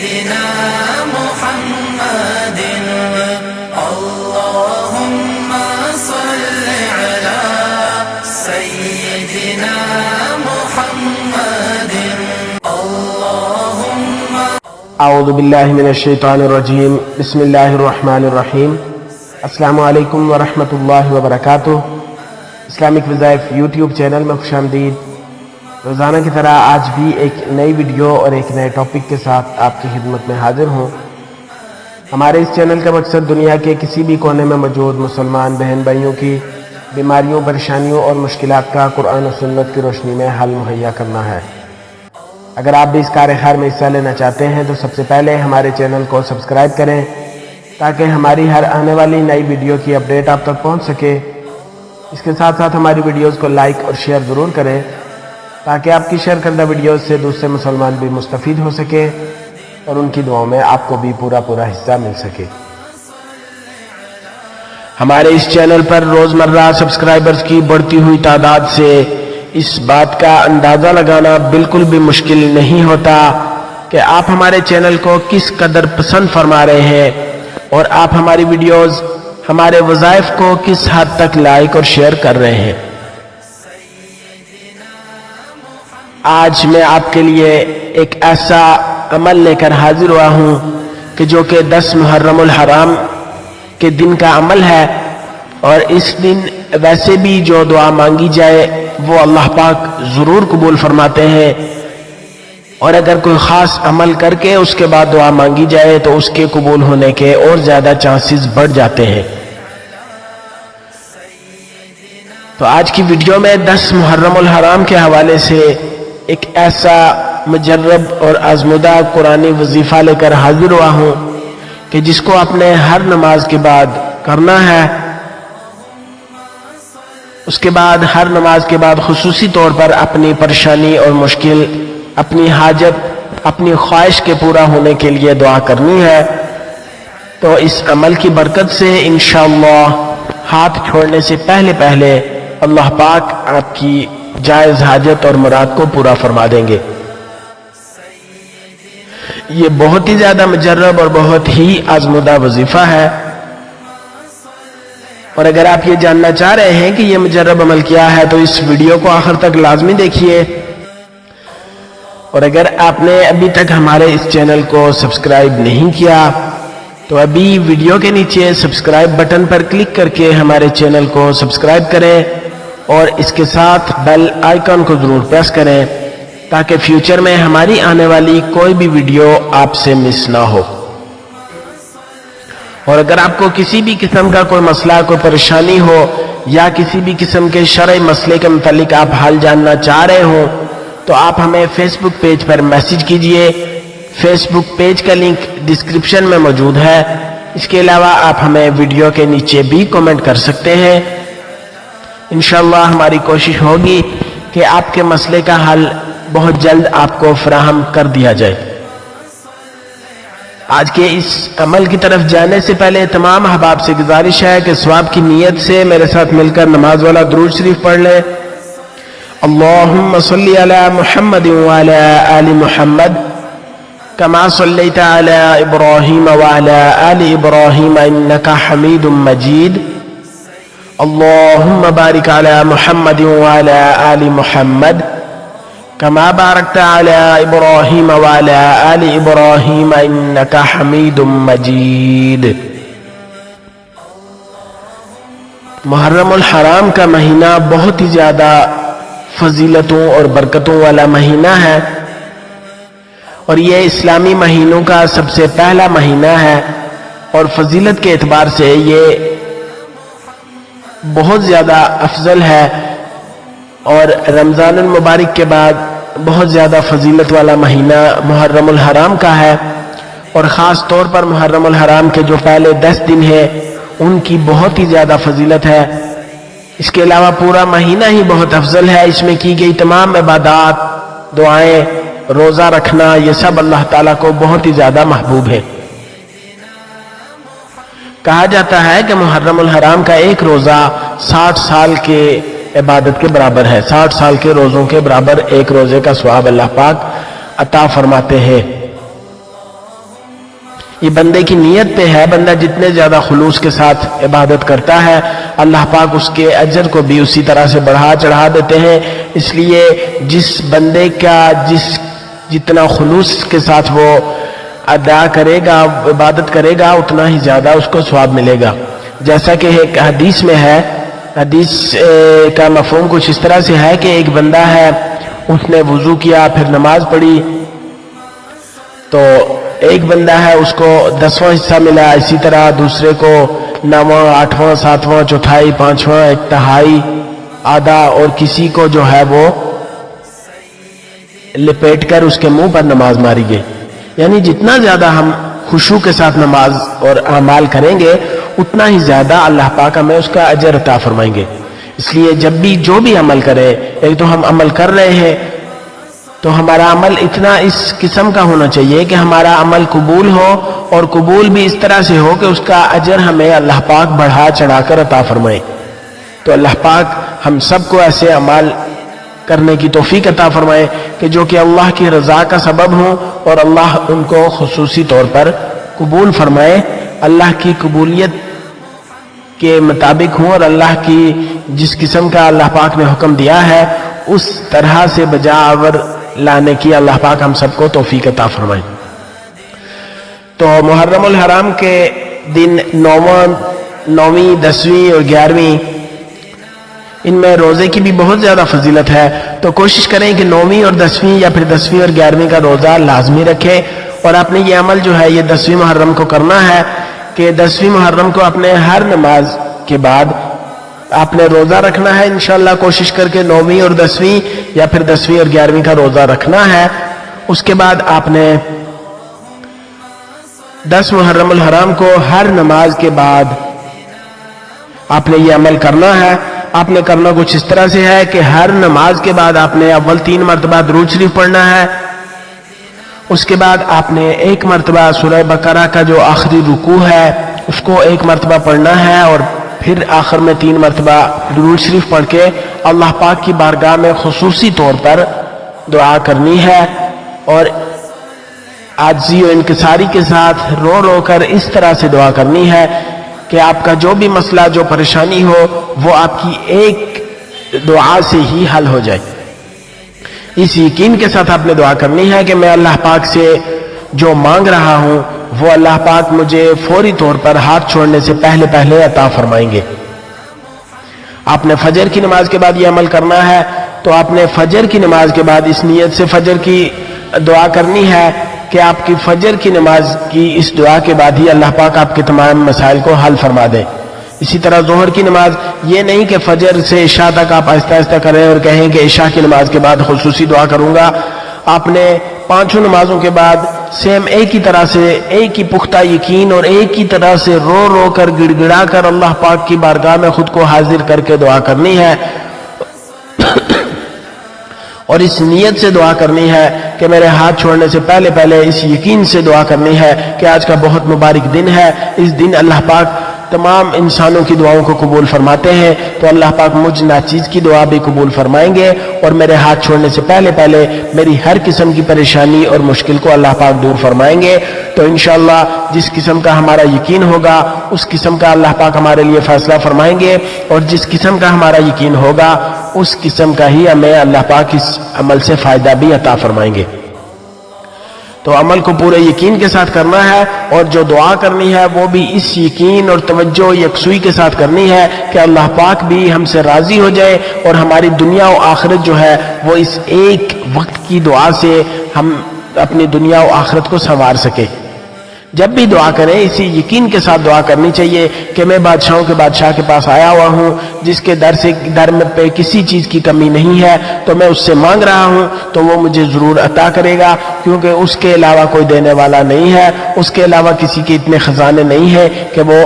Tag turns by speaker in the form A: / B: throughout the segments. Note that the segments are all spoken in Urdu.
A: سيدنا محمد اللهم صل على سيدنا محمد اللهم
B: اعوذ باللہ من الشیطان الرجیم بسم اللہ الرحمن الرحیم السلام علیکم ورحمۃ اللہ وبرکاتہ۔ اسلامک وظائف یوٹیوب چینل میں خوش آمدید۔ روزانہ کی طرح آج بھی ایک نئی ویڈیو اور ایک نئے ٹاپک کے ساتھ آپ کی خدمت میں حاضر ہوں۔ ہمارے اس چینل کا مقصد دنیا کے کسی بھی کونے میں موجود مسلمان بہن بھائیوں کی بیماریوں، پریشانیوں اور مشکلات کا قرآن و سنت کی روشنی میں حل مہیا کرنا ہے۔ اگر آپ بھی اس کار خیر میں حصہ لینا چاہتے ہیں تو سب سے پہلے ہمارے چینل کو سبسکرائب کریں تاکہ ہماری ہر آنے والی نئی ویڈیو کی اپڈیٹ آپ تک پہنچ سکے۔ اس کے ساتھ ساتھ ہماری ویڈیوز کو لائک اور شیئر ضرور کریں تاکہ آپ کی شیئر کردہ ویڈیوز سے دوسرے مسلمان بھی مستفید ہو سکے اور ان کی دعاؤں میں آپ کو بھی پورا حصہ مل سکے۔ ہمارے اس چینل پر روزمرہ سبسکرائبرز کی بڑھتی ہوئی تعداد سے اس بات کا اندازہ لگانا بالکل بھی مشکل نہیں ہوتا کہ آپ ہمارے چینل کو کس قدر پسند فرما رہے ہیں اور آپ ہماری ویڈیوز، ہمارے وظائف کو کس حد تک لائک اور شیئر کر رہے ہیں۔ آج میں آپ کے لیے ایک ایسا عمل لے کر حاضر ہوا ہوں کہ جو کہ 10 محرم الحرام کے دن کا عمل ہے، اور اس دن ویسے بھی جو دعا مانگی جائے وہ اللہ پاک ضرور قبول فرماتے ہیں، اور اگر کوئی خاص عمل کر کے اس کے بعد دعا مانگی جائے تو اس کے قبول ہونے کے اور زیادہ چانسز بڑھ جاتے ہیں۔ تو آج کی ویڈیو میں 10 محرم الحرام کے حوالے سے ایک ایسا مجرب اور آزمودہ قرآنی وظیفہ لے کر حاضر ہوا ہوں کہ جس کو آپ نے ہر نماز کے بعد کرنا ہے۔ اس کے بعد ہر نماز کے بعد خصوصی طور پر اپنی پریشانی اور مشکل، اپنی حاجت، اپنی خواہش کے پورا ہونے کے لیے دعا کرنی ہے۔ تو اس عمل کی برکت سے انشاءاللہ ہاتھ چھوڑنے سے پہلے اللہ پاک آپ کی جائز حاجت اور مراد کو پورا فرما دیں گے۔ یہ بہت ہی زیادہ مجرب اور بہت ہی آزمودہ وظیفہ ہے، اور اگر آپ یہ جاننا چاہ رہے ہیں کہ یہ مجرب عمل کیا ہے تو اس ویڈیو کو آخر تک لازمی دیکھیے، اور اگر آپ نے ابھی تک ہمارے اس چینل کو سبسکرائب نہیں کیا تو ابھی ویڈیو کے نیچے سبسکرائب بٹن پر کلک کر کے ہمارے چینل کو سبسکرائب کریں اور اس کے ساتھ بیل آئیکن کو ضرور پریس کریں تاکہ فیوچر میں ہماری آنے والی کوئی بھی ویڈیو آپ سے مس نہ ہو۔ اور اگر آپ کو کسی بھی قسم کا کوئی مسئلہ، کوئی پریشانی ہو یا کسی بھی قسم کے شرعی مسئلے کے متعلق آپ حل جاننا چاہ رہے ہوں تو آپ ہمیں فیس بک پیج پر میسج کیجئے۔ فیس بک پیج کا لنک ڈسکرپشن میں موجود ہے۔ اس کے علاوہ آپ ہمیں ویڈیو کے نیچے بھی کمنٹ کر سکتے ہیں۔ انشاءاللہ ہماری کوشش ہوگی کہ آپ کے مسئلے کا حل بہت جلد آپ کو فراہم کر دیا جائے۔ آج کے اس عمل کی طرف جانے سے پہلے تمام احباب سے گزارش ہے کہ ثواب کی نیت سے میرے ساتھ مل کر نماز والا درود شریف پڑھ لیں۔ اللہم صلی علی محمد وعلی آل محمد کما صلیت علی ابراہیم وعلی آل ابراہیم انکا حمید مجید۔ اللہم بارک علی محمد وعلی آل محمد کما بارکت علی ابراہیم وعلی آل ابراہیم انکا حمید مجید۔ محرم الحرام کا مہینہ بہت ہی زیادہ فضیلتوں اور برکتوں والا مہینہ ہے، اور یہ اسلامی مہینوں کا سب سے پہلا مہینہ ہے، اور فضیلت کے اعتبار سے یہ بہت زیادہ افضل ہے، اور رمضان المبارک کے بعد بہت زیادہ فضیلت والا مہینہ محرم الحرام کا ہے، اور خاص طور پر محرم الحرام کے جو پہلے 10 دن ہیں ان کی بہت ہی زیادہ فضیلت ہے۔ اس کے علاوہ پورا مہینہ ہی بہت افضل ہے۔ اس میں کی گئی تمام عبادات، دعائیں، روزہ رکھنا، یہ سب اللہ تعالیٰ کو بہت ہی زیادہ محبوب ہے۔ کہا جاتا ہے کہ محرم الحرام کا ایک روزہ 60 سال کے عبادت کے برابر ہے، 60 سال کے روزوں کے برابر ایک روزے کا ثواب اللہ پاک عطا فرماتے ہیں۔ یہ بندے کی نیت پہ ہے. بندہ جتنے زیادہ خلوص کے ساتھ عبادت کرتا ہے اللہ پاک اس کے اجر کو بھی اسی طرح سے بڑھا چڑھا دیتے ہیں. اس لیے جس بندے کا جتنا خلوص کے ساتھ وہ ادا کرے گا، عبادت کرے گا، اتنا ہی زیادہ اس کو ثواب ملے گا. جیسا کہ ایک حدیث میں ہے، حدیث کا مفہوم کچھ اس طرح سے ہے کہ ایک بندہ ہے، اس نے وضو کیا پھر نماز پڑھی، تو ایک بندہ ہے اس کو 10واں حصہ ملا، اسی طرح دوسرے کو 9واں، 8واں، 7واں، چوتھائی، 5واں، 1/3، آدھا، اور کسی کو جو ہے وہ لپیٹ کر اس کے منہ پر نماز ماری گئی. یعنی جتنا زیادہ ہم خشوع کے ساتھ نماز اور اعمال کریں گے اتنا ہی زیادہ اللہ پاک ہمیں اس کا اجر عطا فرمائیں گے. اس لیے جب بھی جو بھی عمل کرے، ایک تو ہم عمل کر رہے ہیں تو ہمارا عمل اتنا اس قسم کا ہونا چاہیے کہ ہمارا عمل قبول ہو، اور قبول بھی اس طرح سے ہو کہ اس کا اجر ہمیں اللہ پاک بڑھا چڑھا کر عطا فرمائے. تو اللہ پاک ہم سب کو ایسے اعمال کرنے کی توفیق عطا فرمائے کہ جو کہ اللہ کی رضا کا سبب ہوں اور اللہ ان کو خصوصی طور پر قبول فرمائے، اللہ کی قبولیت کے مطابق ہوں، اور اللہ کی جس قسم کا اللہ پاک نے حکم دیا ہے اس طرح سے بجا آور لانے کی اللہ پاک ہم سب کو توفیق عطا فرمائے. تو محرم الحرام کے دن 9ویں، 10ویں اور 11ویں، ان میں روزے کی بھی بہت زیادہ فضیلت ہے. تو کوشش کریں کہ 9ویں اور 10ویں یا پھر 10ویں اور 11ویں کا روزہ لازمی رکھیں. اور آپ نے یہ عمل جو ہے یہ 10ویں محرم کو کرنا ہے کہ 10ویں محرم کو اپنے ہر نماز کے بعد آپ نے روزہ رکھنا ہے. انشاءاللہ کوشش کر کے 9ویں اور 10ویں یا پھر 10ویں اور 11ویں کا روزہ رکھنا ہے. اس کے بعد آپ نے 10 محرم الحرام کو ہر نماز کے بعد آپ نے یہ عمل کرنا ہے. آپ نے کرنا کچھ اس طرح سے ہے کہ ہر نماز کے بعد آپ نے اول 3 مرتبہ درود شریف پڑھنا ہے. اس کے بعد آپ نے 1 مرتبہ سورہ بقرہ کا جو آخری رکوع ہے اس کو 1 مرتبہ پڑھنا ہے، اور پھر آخر میں 3 مرتبہ درود شریف پڑھ کے اللہ پاک کی بارگاہ میں خصوصی طور پر دعا کرنی ہے، اور عاجزی و انکساری کے ساتھ رو رو کر اس طرح سے دعا کرنی ہے کہ آپ کا جو بھی مسئلہ، جو پریشانی ہو، وہ آپ کی ایک دعا سے ہی حل ہو جائے. اس یقین کے ساتھ آپ نے دعا کرنی ہے کہ میں اللہ پاک سے جو مانگ رہا ہوں وہ اللہ پاک مجھے فوری طور پر ہاتھ چھوڑنے سے پہلے عطا فرمائیں گے. آپ نے فجر کی نماز کے بعد یہ عمل کرنا ہے. تو آپ نے فجر کی نماز کے بعد اس نیت سے فجر کی دعا کرنی ہے کہ آپ کی فجر کی نماز کی اس دعا کے بعد ہی اللہ پاک آپ کے تمام مسائل کو حل فرما دے. اسی طرح ظہر کی نماز، یہ نہیں کہ فجر سے عشاء تک آپ آہستہ آہستہ کریں اور کہیں کہ عشاء کی نماز کے بعد خصوصی دعا کروں گا. آپ نے 5 نمازوں کے بعد سیم ایک ہی طرح سے، ایک ہی پختہ یقین اور ایک ہی طرح سے رو رو کر گڑ گڑا کر اللہ پاک کی بارگاہ میں خود کو حاضر کر کے دعا کرنی ہے، اور اس نیت سے دعا کرنی ہے کہ میرے ہاتھ چھوڑنے سے پہلے اس یقین سے دعا کرنی ہے کہ آج کا بہت مبارک دن ہے. اس دن اللہ پاک تمام انسانوں کی دعاؤں کو قبول فرماتے ہیں، تو اللہ پاک مجھ ناچیز کی دعا بھی قبول فرمائیں گے، اور میرے ہاتھ چھوڑنے سے پہلے میری ہر قسم کی پریشانی اور مشکل کو اللہ پاک دور فرمائیں گے. تو انشاءاللہ جس قسم کا ہمارا یقین ہوگا اس قسم کا اللہ پاک ہمارے لیے فیصلہ فرمائیں گے، اور جس قسم کا ہمارا یقین ہوگا اس قسم کا ہی ہمیں اللہ پاک اس عمل سے فائدہ بھی عطا فرمائیں گے. تو عمل کو پورے یقین کے ساتھ کرنا ہے، اور جو دعا کرنی ہے وہ بھی اس یقین اور توجہ یکسوئی کے ساتھ کرنی ہے کہ اللہ پاک بھی ہم سے راضی ہو جائے، اور ہماری دنیا و آخرت جو ہے وہ اس ایک وقت کی دعا سے ہم اپنی دنیا و آخرت کو سنوار سکے. جب بھی دعا کریں اسی یقین کے ساتھ دعا کرنی چاہیے کہ میں بادشاہوں کے بادشاہ کے پاس آیا ہوا ہوں جس کے در میں پہ کسی چیز کی کمی نہیں ہے، تو میں اس سے مانگ رہا ہوں تو وہ مجھے ضرور عطا کرے گا، کیونکہ اس کے علاوہ کوئی دینے والا نہیں ہے، اس کے علاوہ کسی کے اتنے خزانے نہیں ہیں کہ وہ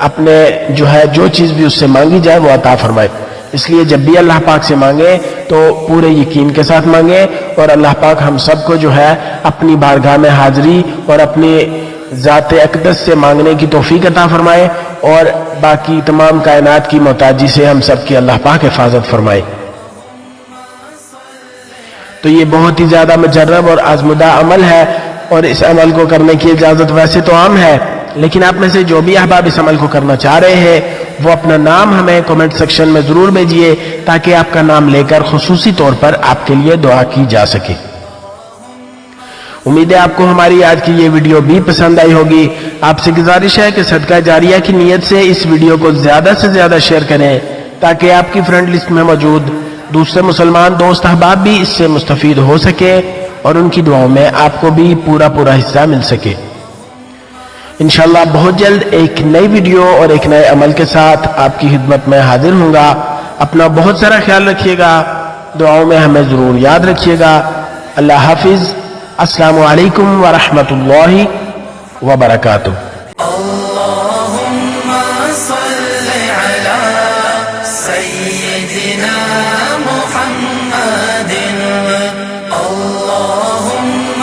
B: اپنے جو چیز بھی اس سے مانگی جائے وہ عطا فرمائے. اس لیے جب بھی اللہ پاک سے مانگے تو پورے یقین کے ساتھ مانگے، اور اللہ پاک ہم سب کو جو ہے اپنی بارگاہ میں حاضری اور اپنی ذات اقدس سے مانگنے کی توفیق عطا فرمائے، اور باقی تمام کائنات کی محتاجی سے ہم سب کی اللہ پاک حفاظت فرمائے. تو یہ بہت ہی زیادہ مجرب اور آزمودہ عمل ہے اور اس عمل کو کرنے کی اجازت ویسے تو عام ہے، لیکن آپ میں سے جو بھی احباب اس عمل کو کرنا چاہ رہے ہیں وہ اپنا نام ہمیں کمنٹ سیکشن میں ضرور بھیجیے تاکہ آپ کا نام لے کر خصوصی طور پر آپ کے لیے دعا کی جا سکے۔ امید ہے آپ کو ہماری آج کی یہ ویڈیو بھی پسند آئی ہوگی۔ آپ سے گزارش ہے کہ صدقہ جاریہ کی نیت سے اس ویڈیو کو زیادہ سے زیادہ شیئر کریں تاکہ آپ کی فرینڈ لسٹ میں موجود دوسرے مسلمان دوست احباب بھی اس سے مستفید ہو سکے اور ان کی دعاؤں میں آپ کو بھی پورا حصہ مل سکے۔ انشاءاللہ بہت جلد ایک نئی ویڈیو اور ایک نئے عمل کے ساتھ آپ کی خدمت میں حاضر ہوں گا۔ اپنا بہت سارا خیال رکھیے گا، دعاؤں میں ہمیں ضرور یاد رکھیے گا۔ اللہ حافظ۔ السلام علیکم ورحمۃ اللہ وبرکاتہ۔